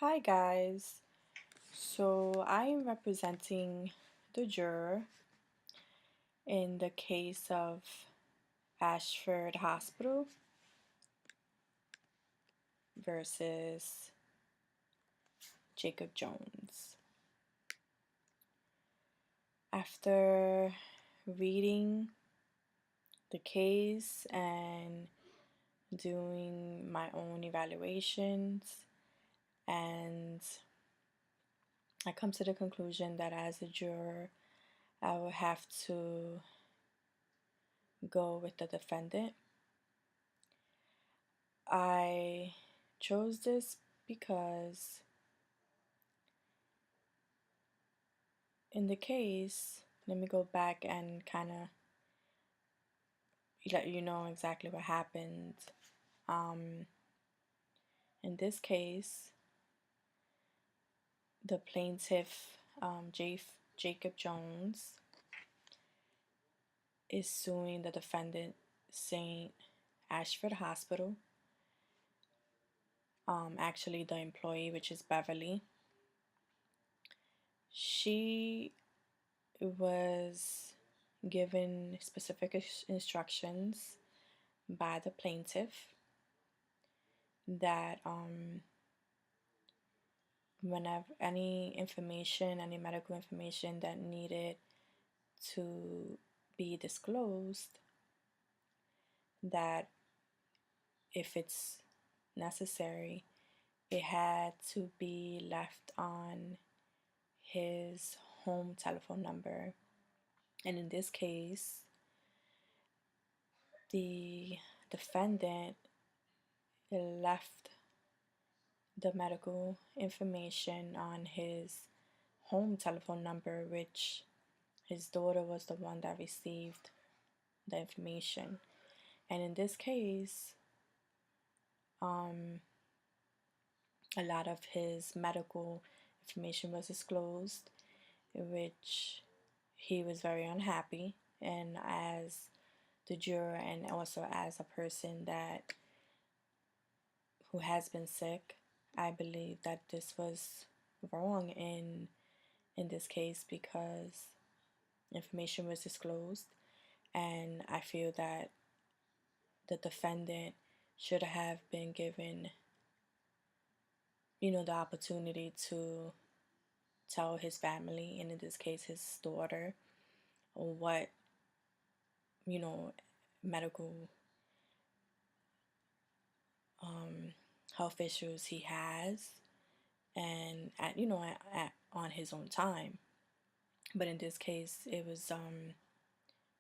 Hi guys. So I am representing the juror in the case of Ashford Hospital versus Jacob Jones. After reading the case and doing my own evaluations, and I come to the conclusion that as a juror, I will have to go with the defendant. I chose this because in the case, let me go back and kind of let you know exactly what happened. Um, in this case, the plaintiff, Jacob Jones, is suing the defendant, St. Ashford Hospital. Actually, the employee, which is Beverly, she was given specific instructions by the plaintiff that whenever any medical information that needed to be disclosed, that if it's necessary, it had to be left on his home telephone number. And in this case, the defendant left the medical information on his home telephone number, which his daughter was the one that received the information. And in this case, a lot of his medical information was disclosed, which he was very unhappy. And as the juror, and also as a person that who has been sick, I believe that this was wrong in this case because information was disclosed, and I feel that the defendant should have been given, the opportunity to tell his family, and in this case his daughter, what, medical health issues he has, and on his own time. But in this case, it was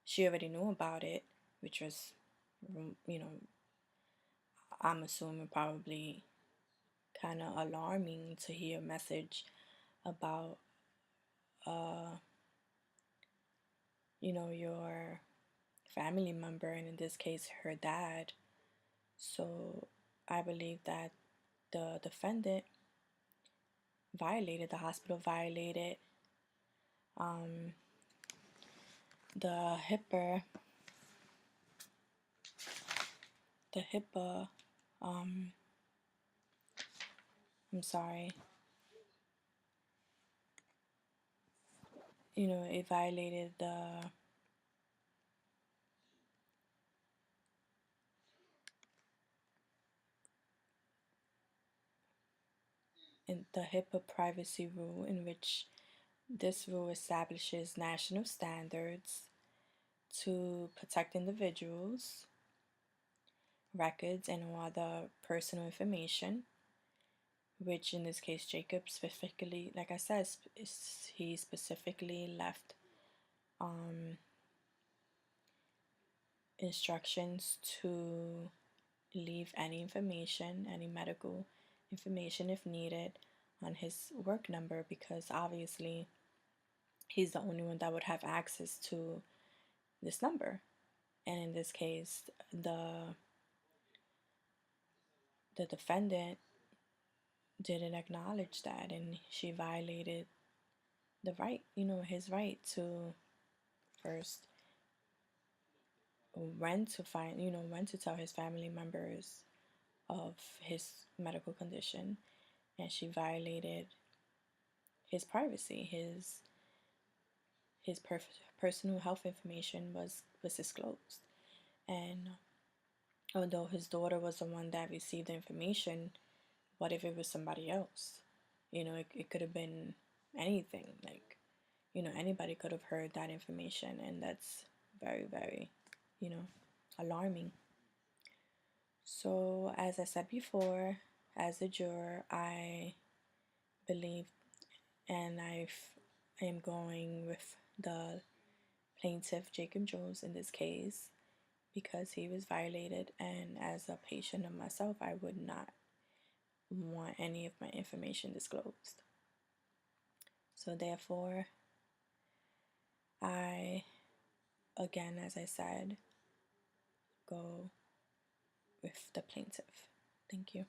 she already knew about it, which was, you know, I'm assuming probably kind of alarming to hear a message about, your family member, and in this case, her dad. So I believe that the defendant violated, the hospital violated um, the HIPAA, the HIPAA, um, I'm sorry, it violated the HIPAA privacy rule, in which this rule establishes national standards to protect individuals' records and other personal information, which in this case, Jacob specifically, like I said, he specifically left instructions to leave any information, any medical information if needed, on his work number, because obviously he's the only one that would have access to this number. And in this case, the defendant didn't acknowledge that, and she violated the right, his right to first when to tell his family members of his medical condition, and she violated his privacy. His personal health information was disclosed, and although his daughter was the one that received the information, what if it was somebody else? It could have been anything. Like, anybody could have heard that information, and that's very, very, alarming. So, as I said before, as a juror, I believe and I am going with the plaintiff, Jacob Jones, in this case because he was violated, and as a patient of myself, I would not want any of my information disclosed. So, therefore, I, again, as I said, go with the plaintiff. Thank you.